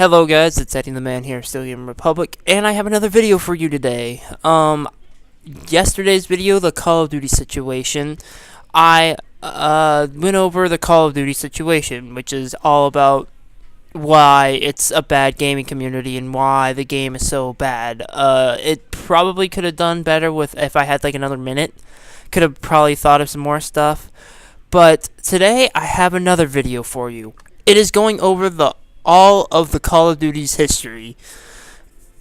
Hello guys, it's Eddie the Man here, still here in Republic, and I have another video for you today. Yesterday's video, the Call of Duty situation, I went over the Call of Duty situation, which is all about why it's a bad gaming community and why the game is so bad. It probably could have done better with if I had like another minute. Could have probably thought of some more stuff. But today I have another video for you. It is going over all of the Call of Duty's history.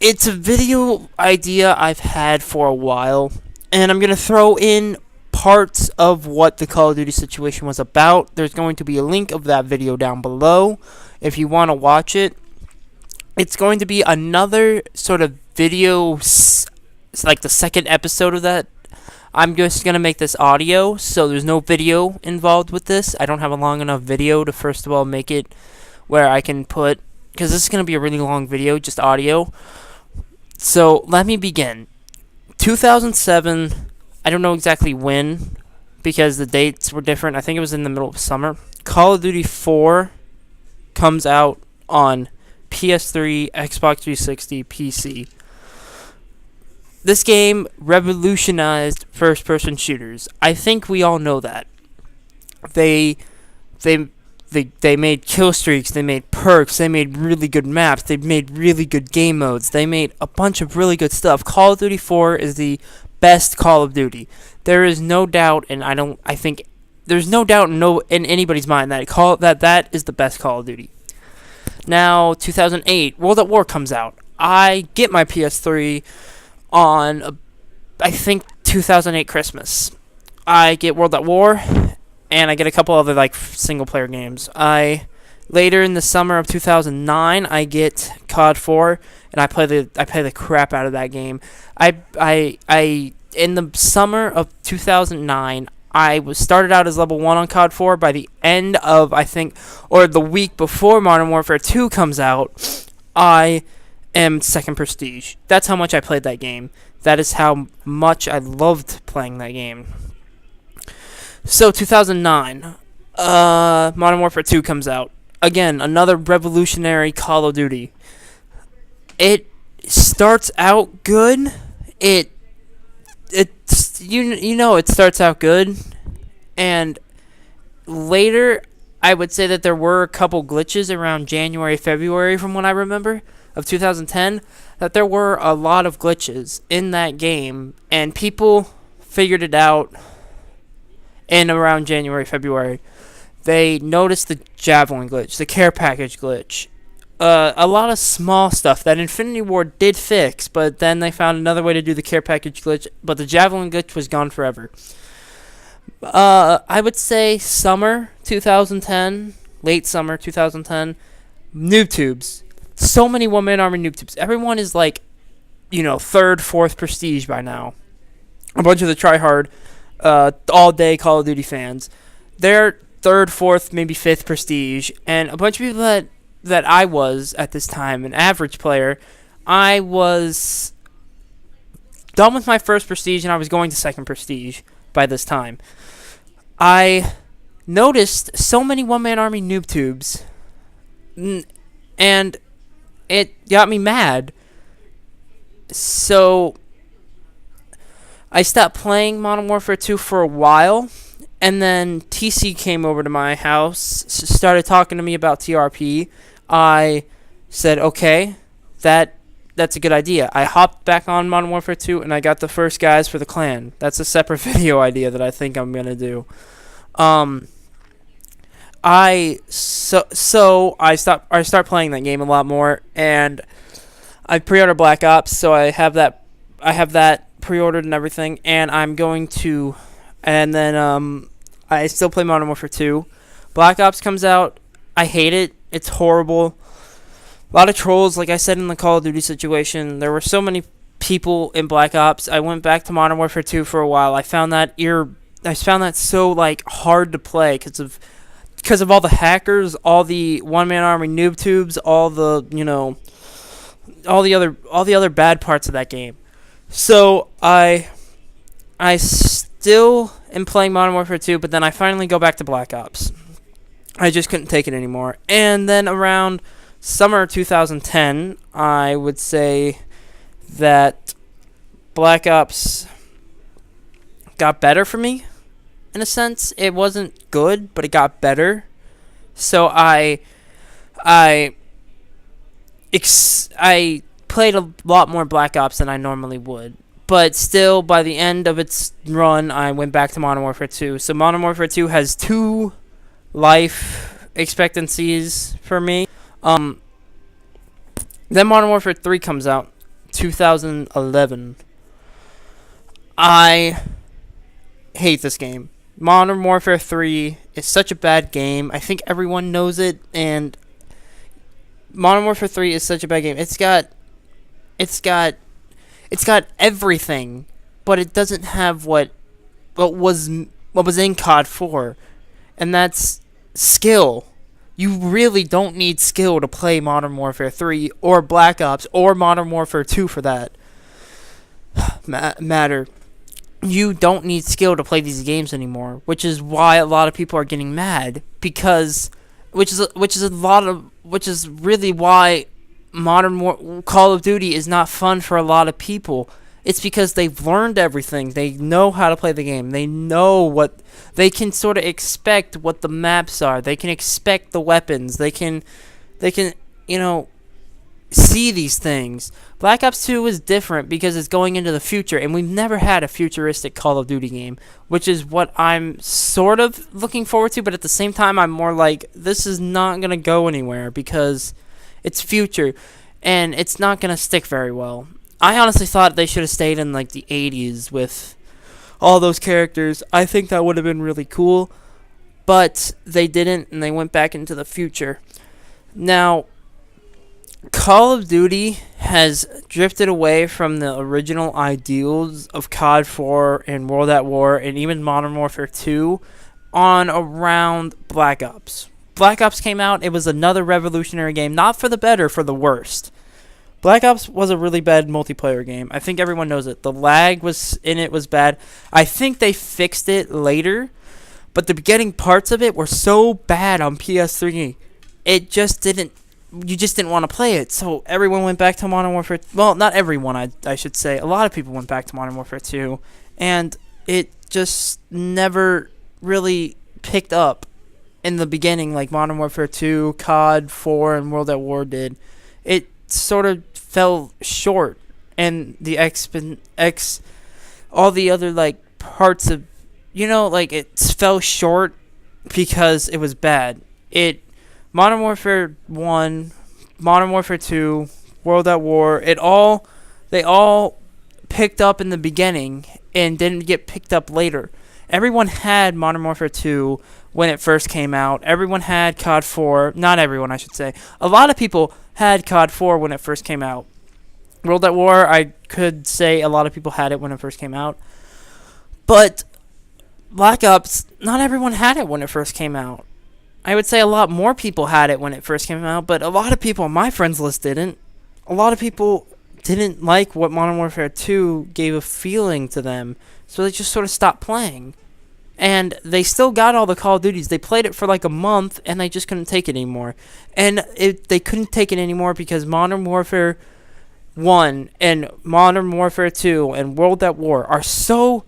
It's a video idea I've had for a while, and I'm going to throw in parts of what the Call of Duty situation was about. There's going to be a link of that video down below if you want to watch it. It's going to be another sort of video, it's like the second episode of that. I'm just going to make this audio, so there's no video involved with this. I don't have a long enough video to first of all make it where I can put, because this is going to be a really long video, just audio. So let me begin. 2007, I don't know exactly when, because the dates were different. I think it was in the middle of summer. Call of Duty 4 comes out on PS3, Xbox 360, PC. This game revolutionized first-person shooters. I think we all know that. They made kill streaks, they made perks, they made really good maps, they made really good game modes, they made a bunch of really good stuff. Call of Duty 4 is the best Call of Duty. There is no doubt, and I think there's no doubt in anybody's mind that is the best Call of Duty. Now, 2008, World at War comes out. I get my PS3 on, I think, 2008 Christmas. I get World at War, and I get a couple other like single-player games. Later in the summer of 2009, I get COD 4, and I play the crap out of that game. In the summer of 2009, I started out as level 1 on COD 4. By the end of, I think, or the week before Modern Warfare 2 comes out, I am second prestige. That's how much I played that game. That is how much I loved playing that game. So 2009, Modern Warfare 2 comes out. Again, another revolutionary Call of Duty. It starts out good. It starts out good, and later I would say that there were a couple glitches around January, February, from what I remember, of 2010, that there were a lot of glitches in that game, and people figured it out in around January, February. They noticed the Javelin glitch, the care package glitch, a lot of small stuff that Infinity Ward did fix, but then they found another way to do the care package glitch, but the Javelin glitch was gone forever. I would say summer 2010, late summer 2010, noob tubes. So many one-man army noob tubes. Everyone is like, third, fourth prestige by now. A bunch of the tryhard, all-day Call of Duty fans. They're third, fourth, maybe fifth prestige, and a bunch of people that I was at this time, an average player. I was done with my first prestige, and I was going to second prestige by this time. I noticed so many one-man army noob tubes, and it got me mad. So I stopped playing Modern Warfare 2 for a while, and then TC came over to my house, started talking to me about TRP. I said, okay, that's a good idea. I hopped back on Modern Warfare 2, and I got the first guys for the clan. That's a separate video idea that I think I'm going to do. I start playing that game a lot more, and I pre-ordered Black Ops, so I have that pre-ordered and everything, and then I still play Modern Warfare 2. Black Ops comes out. I hate it. It's horrible. A lot of trolls, like I said in the Call of Duty situation. There were so many people in Black Ops. I went back to Modern Warfare 2 for a while. I found that so like hard to play because of all the hackers, all the one-man army noob tubes, all the other bad parts of that game. So I still am playing Modern Warfare 2, but then I finally go back to Black Ops. I just couldn't take it anymore. And then around summer 2010, I would say that Black Ops got better for me, in a sense. It wasn't good, but it got better. So I played a lot more Black Ops than I normally would. But still, by the end of its run, I went back to Modern Warfare 2. So Modern Warfare 2 has 2 life expectancies for me. Then Modern Warfare 3 comes out, 2011. I hate this game. Modern Warfare 3 is such a bad game. I think everyone knows it, and Modern Warfare 3 is such a bad game. It's got everything, but it doesn't have what was in COD 4, and that's skill. You really don't need skill to play Modern Warfare 3 or Black Ops or Modern Warfare 2 for that matter. You don't need skill to play these games anymore, which is why a lot of people are getting mad, because which is really why Call of Duty is not fun for a lot of people. It's because they've learned everything. They know how to play the game. They know what they can sort of expect, what the maps are. They can expect the weapons. They can see these things. Black Ops 2 is different because it's going into the future, and we've never had a futuristic Call of Duty game, which is what I'm sort of looking forward to, but at the same time, I'm more like, this is not going to go anywhere because it's future, and it's not going to stick very well. I honestly thought they should have stayed in, like, the 80s with all those characters. I think that would have been really cool, but they didn't, and they went back into the future. Now, Call of Duty has drifted away from the original ideals of COD 4 and World at War and even Modern Warfare 2 on around Black Ops. Black Ops came out, it was another revolutionary game, not for the better, for the worst. Black Ops was a really bad multiplayer game. I think everyone knows it. The lag was bad. I think they fixed it later, but the beginning parts of it were so bad on PS3. You just didn't want to play it. So everyone went back to Modern Warfare. Well, not everyone, I should say. A lot of people went back to Modern Warfare 2, and it just never really picked up in the beginning like Modern Warfare 2, COD 4, and World at War did. It sort of fell short, and the all the other like parts of, like, it fell short because it was bad. Modern Warfare 1, Modern Warfare 2, World at War, they all picked up in the beginning and didn't get picked up later. Everyone had Modern Warfare 2 when it first came out. Everyone had COD 4. Not everyone, I should say. A lot of people had COD 4 when it first came out. World at War, I could say a lot of people had it when it first came out. But Black Ops, not everyone had it when it first came out. I would say a lot more people had it when it first came out, but a lot of people on my friends list didn't. A lot of people didn't like what Modern Warfare 2 gave a feeling to them, so they just sort of stopped playing. And they still got all the Call of Duties. They played it for like a month, and they just couldn't take it anymore. And they couldn't take it anymore because Modern Warfare 1 and Modern Warfare 2 and World at War are so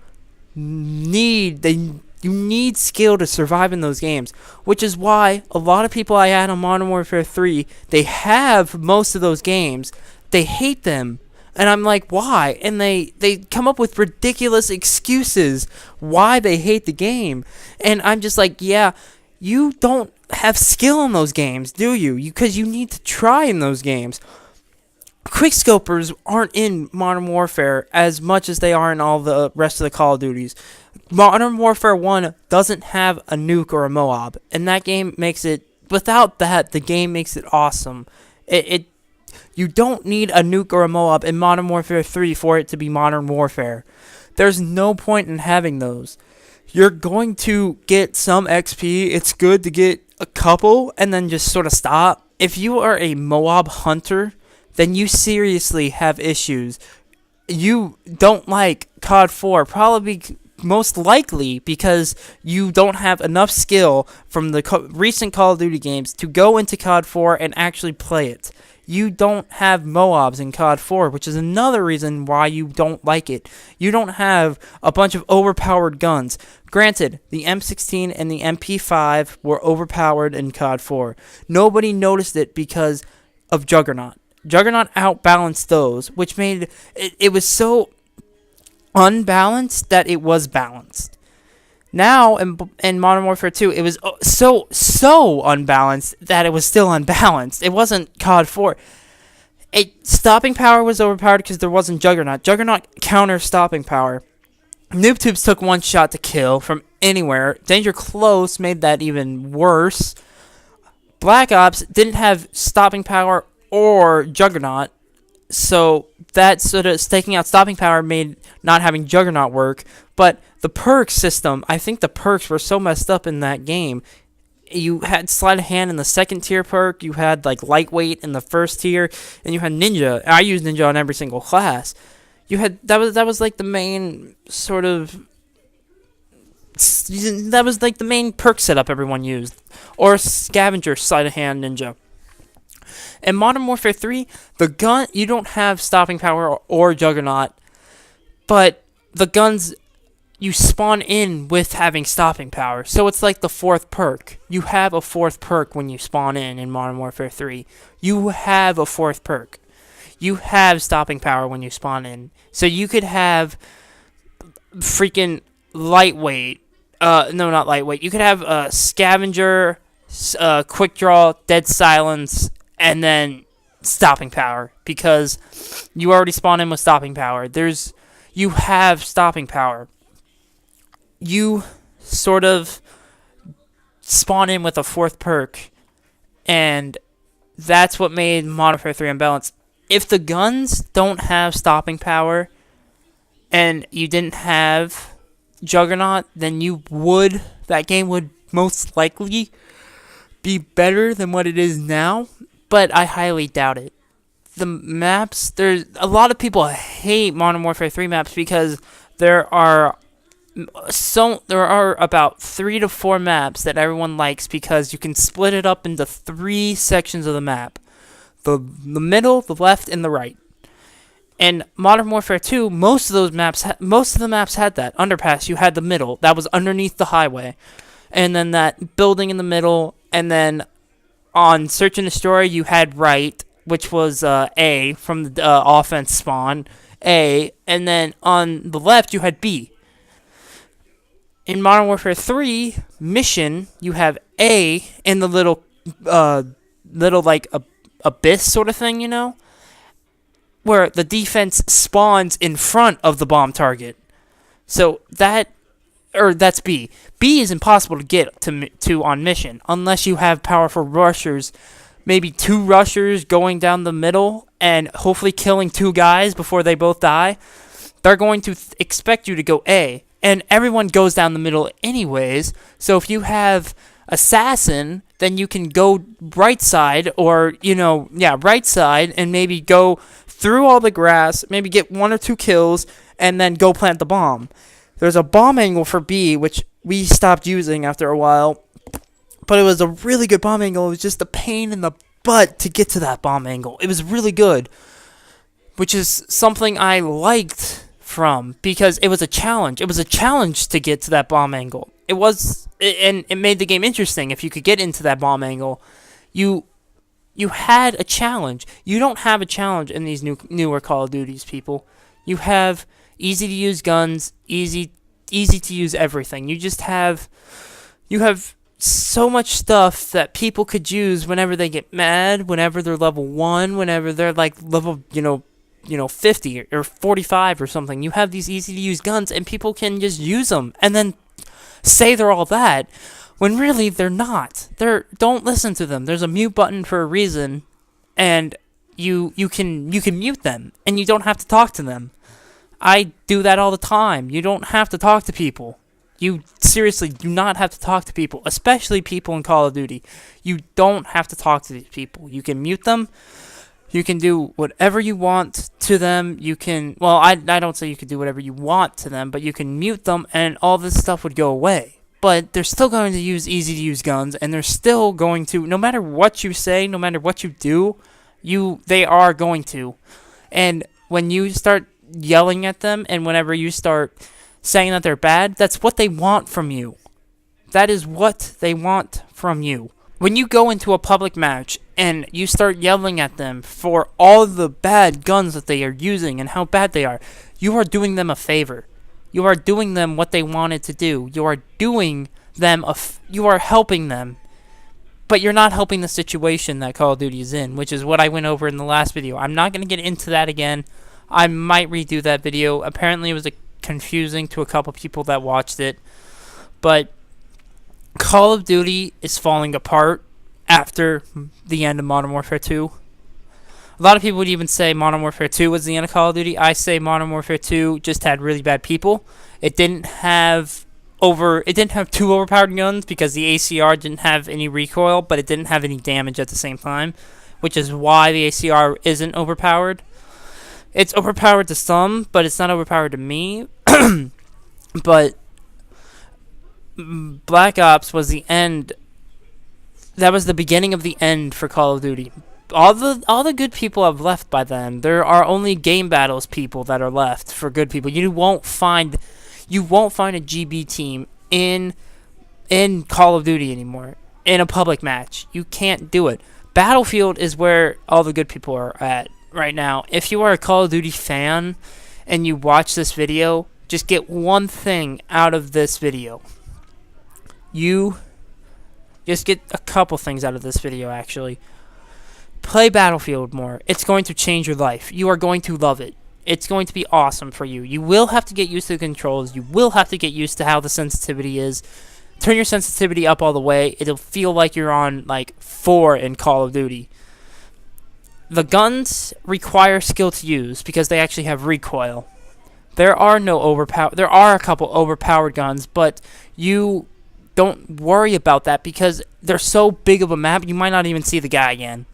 you need skill to survive in those games, which is why a lot of people I had on Modern Warfare 3, they have most of those games, they hate them, and I'm like, why? And they come up with ridiculous excuses why they hate the game, and I'm just like, yeah, you don't have skill in those games, do you? Because you need to try in those games. Quickscopers aren't in Modern Warfare as much as they are in all the rest of the Call of Duties. Modern Warfare 1 doesn't have a nuke or a MOAB, and that game makes it, without that, the game makes it awesome. You don't need a nuke or a MOAB in Modern Warfare 3 for it to be Modern Warfare. There's no point in having those. You're going to get some XP, it's good to get a couple, and then just sort of stop. If you are a MOAB hunter, then you seriously have issues. You don't like COD 4, probably most likely because you don't have enough skill from the recent Call of Duty games to go into COD 4 and actually play it. You don't have MOABs in COD 4, which is another reason why you don't like it. You don't have a bunch of overpowered guns. Granted, the M16 and the MP5 were overpowered in COD 4. Nobody noticed it because of Juggernaut. Juggernaut outbalanced those, which made it was so unbalanced that it was balanced. Now, in Modern Warfare 2, it was so unbalanced that it was still unbalanced. It wasn't COD 4. Stopping power was overpowered because there wasn't Juggernaut. Juggernaut counters stopping power. NoobTubes took one shot to kill from anywhere. Danger Close made that even worse. Black Ops didn't have stopping power or Juggernaut, so that sort of taking out stopping power made not having Juggernaut work. But the perk system, I think the perks were so messed up in that game. You had sleight of hand in the second tier perk, you had like lightweight in the first tier, and you had ninja. I used ninja on every single class. You had that was like the main sort of that was like the main perk setup everyone used, or scavenger sleight of hand ninja. In Modern Warfare 3, the gun, you don't have stopping power or Juggernaut, but the guns, you spawn in with having stopping power. So it's like the fourth perk. You have a fourth perk when you spawn in Modern Warfare 3. You have a fourth perk. You have stopping power when you spawn in. So you could have freaking lightweight. No, not lightweight. You could have scavenger, quick draw, dead silence, and then stopping power, because you already spawn in with stopping power. You have stopping power. You sort of spawn in with a fourth perk, and that's what made Modern Warfare 3 unbalanced. If the guns don't have stopping power, and you didn't have Juggernaut, then that game would most likely be better than what it is now, but I highly doubt it. The maps, there's a lot of people hate Modern Warfare 3 maps because there are about 3 to 4 maps that everyone likes because you can split it up into 3 sections of the map. The middle, the left, and the right. And Modern Warfare 2, most of the maps had that. Underpass, you had the middle. That was underneath the highway. And then that building in the middle, and then on Search and Destroy, you had right, which was A from the offense spawn, A, and then on the left you had B. In Modern Warfare 3 mission, you have A in the little like abyss sort of thing, where the defense spawns in front of the bomb target. So that's B. B is impossible to get to on mission unless you have powerful rushers. Maybe 2 rushers going down the middle and hopefully killing 2 guys before they both die. They're going to expect you to go A. And everyone goes down the middle anyways. So if you have Assassin, then you can go right side, or, right side, and maybe go through all the grass, maybe get 1 or 2 kills, and then go plant the bomb. There's a bomb angle for B, which we stopped using after a while. But it was a really good bomb angle. It was just a pain in the butt to get to that bomb angle. It was really good, which is something I liked from, because it was a challenge. It was a challenge to get to that bomb angle. And it made the game interesting. If you could get into that bomb angle, you had a challenge. You don't have a challenge in these newer Call of Duties, people. You have easy to use guns, easy to use everything. You have so much stuff that people could use whenever they get mad, whenever they're level 1, whenever they're like level, 50 or 45 or something. You have these easy to use guns, and people can just use them and then say they're all that, when really they're not. Don't listen to them. There's a mute button for a reason, and you can mute them, and you don't have to talk to them. I do that all the time. You don't have to talk to people. You seriously do not have to talk to people, especially people in Call of Duty. You don't have to talk to these people. You can mute them. You can do whatever you want to them. You can, well, I don't say you can do whatever you want to them, but you can mute them and all this stuff would go away. But they're still going to use easy-to-use guns, and they're still going to, no matter what you say, no matter what you do, they are going to. And when you start yelling at them, and whenever you start saying that they're bad, that's what they want from you. That is what they want from you. When you go into a public match and you start yelling at them for all the bad guns that they are using and how bad they are, you are doing them a favor. You are doing them what they wanted to do. You are doing them you are helping them. But you're not helping the situation that Call of Duty is in, which is what I went over in the last video. I'm not going to get into that again. I might redo that video. Apparently it was confusing to a couple people that watched it. But Call of Duty is falling apart after the end of Modern Warfare 2. A lot of people would even say Modern Warfare 2 was the end of Call of Duty. I say Modern Warfare 2 just had really bad people. It didn't have two overpowered guns because the ACR didn't have any recoil, but it didn't have any damage at the same time, which is why the ACR isn't overpowered. It's overpowered to some, but it's not overpowered to me. But Black Ops was the end. That was the beginning of the end for Call of Duty. All the good people have left by then. There are only game battles people that are left for good people. You won't find a GB team in Call of Duty anymore in a public match. You can't do it. Battlefield is where all the good people are at right now. If you are a Call of Duty fan and you watch this video, just get one thing out of this video. You just get a couple things out of this video, actually. Play Battlefield more. It's going to change your life. You are going to love it. It's going to be awesome for you. You will have to get used to the controls. You will have to get used to how the sensitivity is. Turn your sensitivity up all the way. It'll feel like you're on, like, 4 in Call of Duty. The guns require skill to use because they actually have recoil. There are a couple overpowered guns, but you don't worry about that because they're so big of a map, you might not even see the guy again.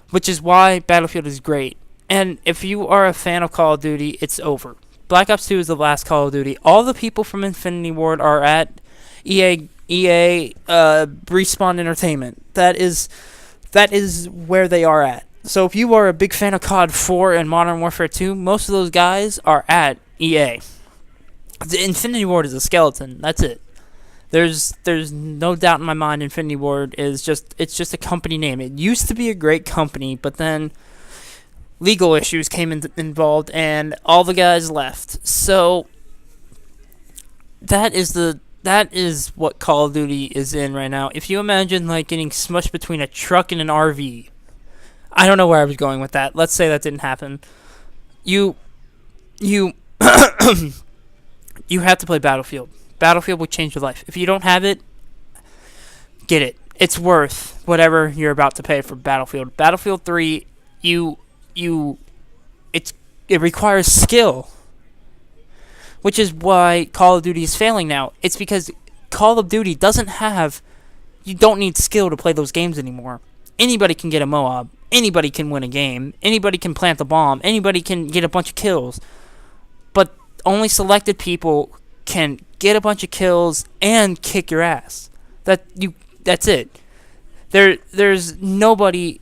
Which is why Battlefield is great. And if you are a fan of Call of Duty, it's over. Black Ops 2 is the last Call of Duty. All the people from Infinity Ward are at EA Respawn Entertainment. That is where they are at. So if you are a big fan of COD 4 and Modern Warfare 2, most of those guys are at EA. The Infinity Ward is a skeleton. That's it. There's no doubt in my mind Infinity Ward is just a company name. It used to be a great company, but then legal issues came involved and all the guys left. So that is what Call of Duty is in right now. If you imagine like getting smushed between a truck and an RV. I don't know where I was going with that. Let's say that didn't happen. You you have to play Battlefield. Battlefield will change your life. If you don't have it, get it. It's worth whatever you're about to pay for Battlefield. Battlefield 3, it requires skill, which is why Call of Duty is failing now. It's because Call of Duty you don't need skill to play those games anymore. Anybody can get a MOAB. Anybody can win a game. Anybody can plant the bomb. Anybody can get a bunch of kills. But only selected people can get a bunch of kills and kick your ass. That's it. There's nobody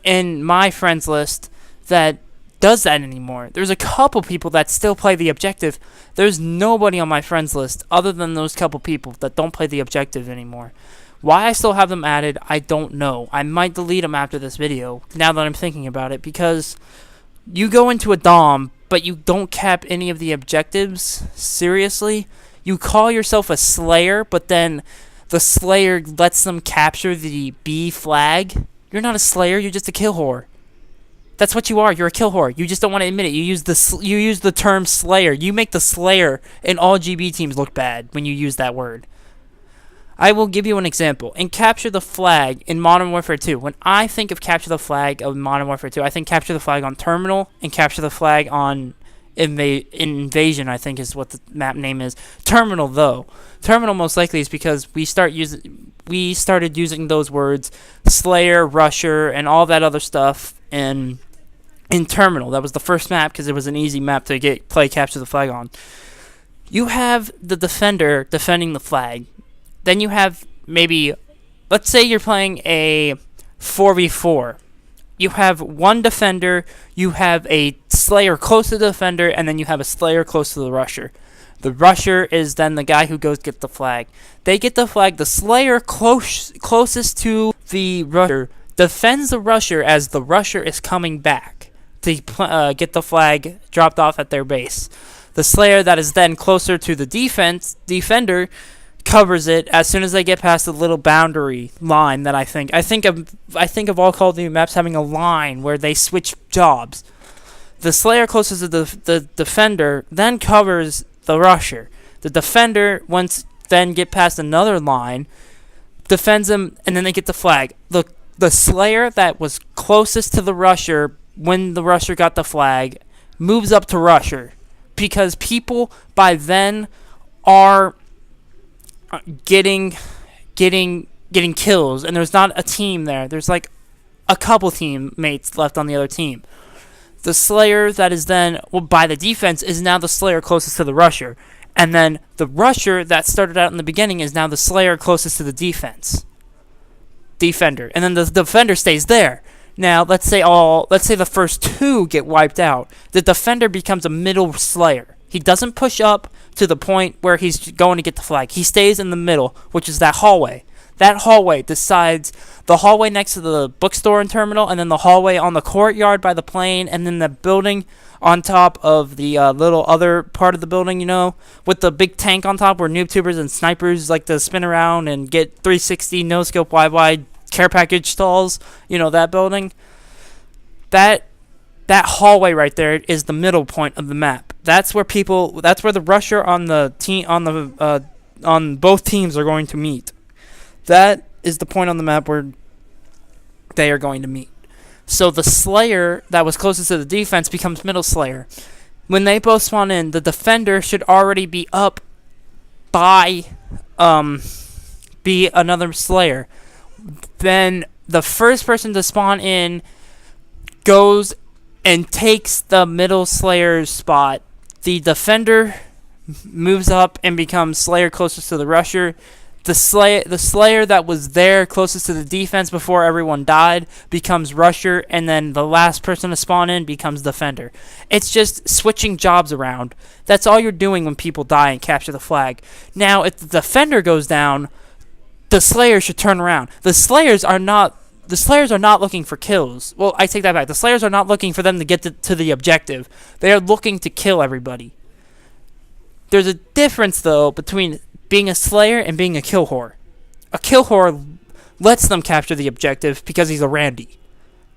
in my friends list that does that anymore. There's a couple people that still play the objective. There's nobody on my friends list other than those couple people that don't play the objective anymore. Why I still have them added, I don't know. I might delete them after this video, now that I'm thinking about it, because you go into a Dom, but you don't cap any of the objectives, seriously? You call yourself a Slayer, but then the Slayer lets them capture the B flag? You're not a Slayer, you're just a kill whore. That's what you are, you're a kill whore. You just don't want to admit it. You use the term Slayer. You make the Slayer in all GB teams look bad when you use that word. I will give you an example. In Capture the Flag in Modern Warfare 2, when I think of Capture the Flag of Modern Warfare 2, I think Capture the Flag on Terminal and Capture the Flag on Invasion, I think is what the map name is. Terminal, though. Terminal most likely is because we started using those words, Slayer, Rusher, and all that other stuff in Terminal. That was the first map because it was an easy map to play capture the flag on. You have the defender defending the flag. Then you have maybe, let's say you're playing a 4v4. You have one defender, you have a Slayer close to the defender, and then you have a Slayer close to the Rusher. The Rusher is then the guy who goes get the flag. They get the flag. The Slayer closest to the Rusher defends the Rusher as the Rusher is coming back to get the flag dropped off at their base. The Slayer that is then closer to the defender covers it as soon as they get past the little boundary line that I think of all Call of Duty maps having a line where they switch jobs. The Slayer closest to the defender then covers the Rusher. The defender once then get past another line, defends him, and then they get the flag. The Slayer that was closest to the Rusher when the Rusher got the flag moves up to Rusher because people by then are getting kills, and there's not a team there. There's like a couple teammates left on the other team. The Slayer that is then by the defense is now the Slayer closest to the Rusher, and then the Rusher that started out in the beginning is now the Slayer closest to the defender, and then the defender stays there. Now let's say the first two get wiped out. The defender becomes a middle Slayer. He doesn't push up to the point where he's going to get the flag. He stays in the middle, which is that hallway. That hallway decides the hallway next to the bookstore and terminal, and then the hallway on the courtyard by the plane, and then the building on top of the little other part of the building, with the big tank on top where noob tubers and snipers like to spin around and get 360 no-scope wide care package stalls, that building. That hallway right there is the middle point of the map. That's where the Rusher on the team on both teams are going to meet. That is the point on the map where they are going to meet. So the Slayer that was closest to the defense becomes middle Slayer. When they both spawn in, the defender should already be up by be another Slayer. Then the first person to spawn in goes and takes the middle Slayer's spot. The defender moves up and becomes Slayer closest to the Rusher. The Slayer that was there closest to the defense before everyone died becomes Rusher, and then the last person to spawn in becomes defender. It's just switching jobs around. That's all you're doing when people die and capture the flag. Now, if the defender goes down, the Slayer should turn around. The Slayers are not looking for kills. Well, I take that back. The Slayers are not looking for them to get to the objective. They are looking to kill everybody. There's a difference, though, between being a Slayer and being a kill whore. A kill whore lets them capture the objective because he's a Randy.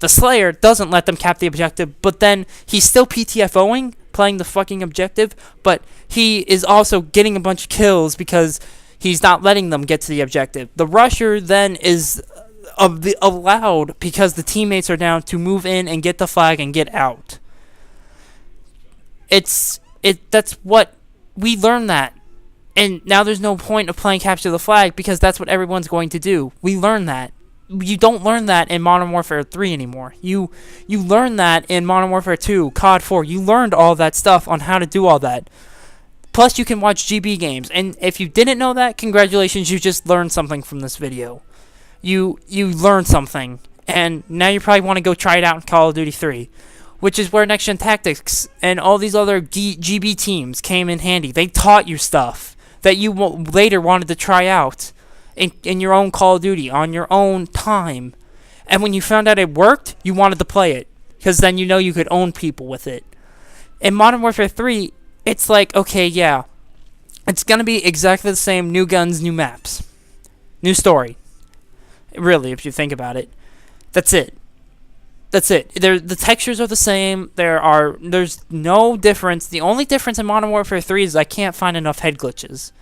The Slayer doesn't let them cap the objective, but then he's still PTFOing, playing the fucking objective, but he is also getting a bunch of kills because he's not letting them get to the objective. The Rusher then is allowed because the teammates are down to move in and get the flag and get out. That's what we learned that. And now there's no point of playing capture the flag because that's what everyone's going to do. We learned that. You don't learn that in Modern Warfare 3 anymore. You learn that in Modern Warfare 2, COD 4. You learned all that stuff on how to do all that. Plus, you can watch GB games. And if you didn't know that, congratulations, you just learned something from this video. You learned something. And now you probably want to go try it out in Call of Duty 3. Which is where Next Gen Tactics and all these other GB teams came in handy. They taught you stuff that you later wanted to try out in your own Call of Duty, on your own time. And when you found out it worked, you wanted to play it. Because then you could own people with it. In Modern Warfare 3, it's like, okay, yeah. It's going to be exactly the same, new guns, new maps. New story. Really, if you think about it. That's it. The textures are the same. There's no difference. The only difference in Modern Warfare 3 is I can't find enough head glitches.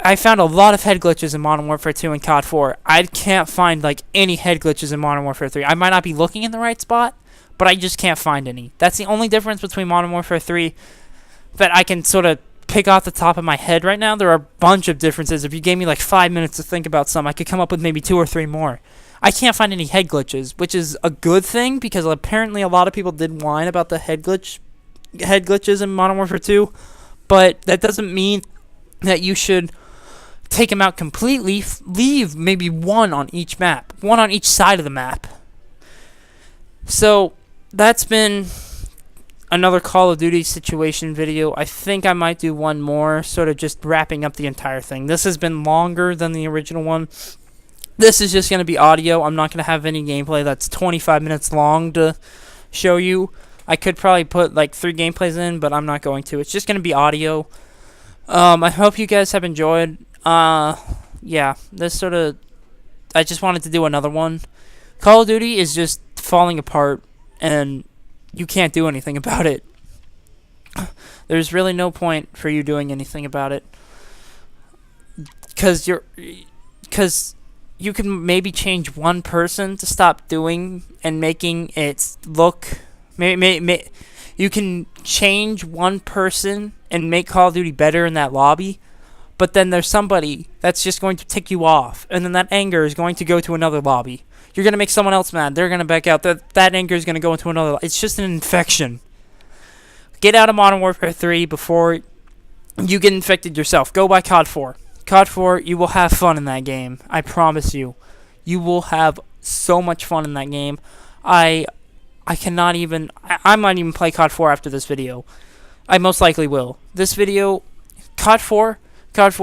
I found a lot of head glitches in Modern Warfare 2 and COD 4. I can't find any head glitches in Modern Warfare 3. I might not be looking in the right spot, but I just can't find any. That's the only difference between Modern Warfare 3 that I can sort of pick off the top of my head right now. There are a bunch of differences. If you gave me like 5 minutes to think about some, I could come up with maybe 2 or 3 more. I can't find any head glitches, which is a good thing because apparently a lot of people did whine about the head glitches in Modern Warfare 2, but that doesn't mean that you should take them out completely. Leave maybe one on each map, one on each side of the map. So that's been another Call of Duty situation video. I think I might do one more, sort of just wrapping up the entire thing. This has been longer than the original one. This is just going to be audio. I'm not going to have any gameplay that's 25 minutes long to show you. I could probably put like 3 gameplays in, but I'm not going to. It's just going to be audio. I hope you guys have enjoyed. Yeah, this sort of... I just wanted to do another one. Call of Duty is just falling apart, and you can't do anything about it. There's really no point for you doing anything about it. Because you can maybe change one person to stop doing and making it look... you can change one person and make Call of Duty better in that lobby, but then there's somebody that's just going to tick you off, and then that anger is going to go to another lobby. You're going to make someone else mad. They're going to back out. That anger is going to go into another lobby. It's just an infection. Get out of Modern Warfare 3 before you get infected yourself. Go buy COD 4. COD 4, you will have fun in that game. I promise you. You will have so much fun in that game. I cannot even... I might even play COD 4 after this video. I most likely will. This video... COD 4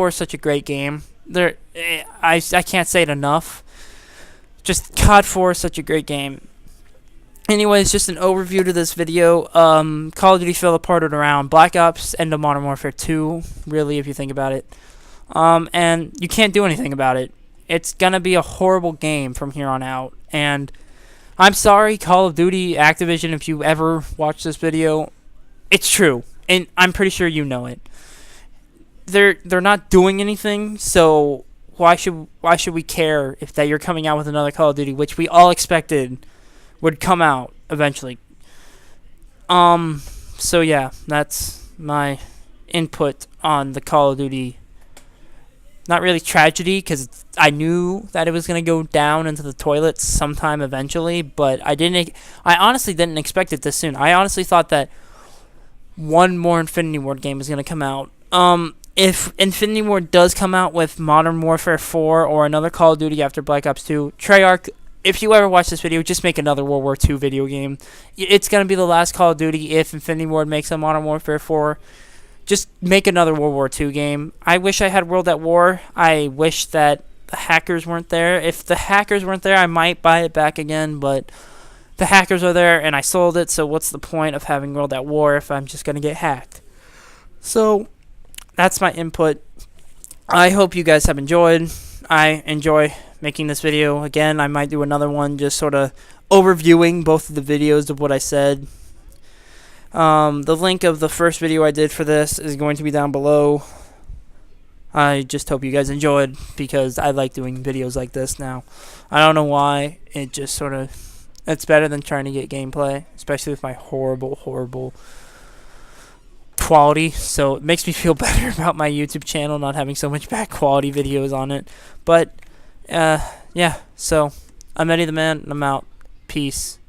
is such a great game. I can't say it enough. Just COD 4 is such a great game. Anyways, just an overview to this video. Call of Duty fell apart around Black Ops, end of Modern Warfare 2, really, if you think about it. And you can't do anything about it. It's gonna be a horrible game from here on out. And I'm sorry, Call of Duty, Activision, if you ever watch this video. It's true, and I'm pretty sure you know it. They're not doing anything, so why should we care if that you're coming out with another Call of Duty, which we all expected would come out eventually. So yeah, that's my input on the Call of Duty. Not really tragedy, because I knew that it was going to go down into the toilets sometime eventually, but I honestly didn't expect it this soon. I honestly thought that one more Infinity Ward game was going to come out. If Infinity Ward does come out with Modern Warfare 4 or another Call of Duty after Black Ops 2, Treyarch, if you ever watch this video, just make another World War II video game. It's going to be the last Call of Duty if Infinity Ward makes a Modern Warfare 4. Just make another World War II game. I wish I had World at War. I wish that the hackers weren't there. If the hackers weren't there, I might buy it back again, but the hackers are there and I sold it, so what's the point of having World at War if I'm just going to get hacked? So, that's my input. I hope you guys have enjoyed. I enjoy making this video. Again, I might do another one just sort of overviewing both of the videos of what I said. The link of the first video I did for this is going to be down below. I just hope you guys enjoyed, because I like doing videos like this now. I don't know why. It just sort of... It's better than trying to get gameplay, especially with my horrible quality. So it makes me feel better about my YouTube channel not having so much bad quality videos on it. But, yeah. So, I'm Eddie the Man, and I'm out. Peace.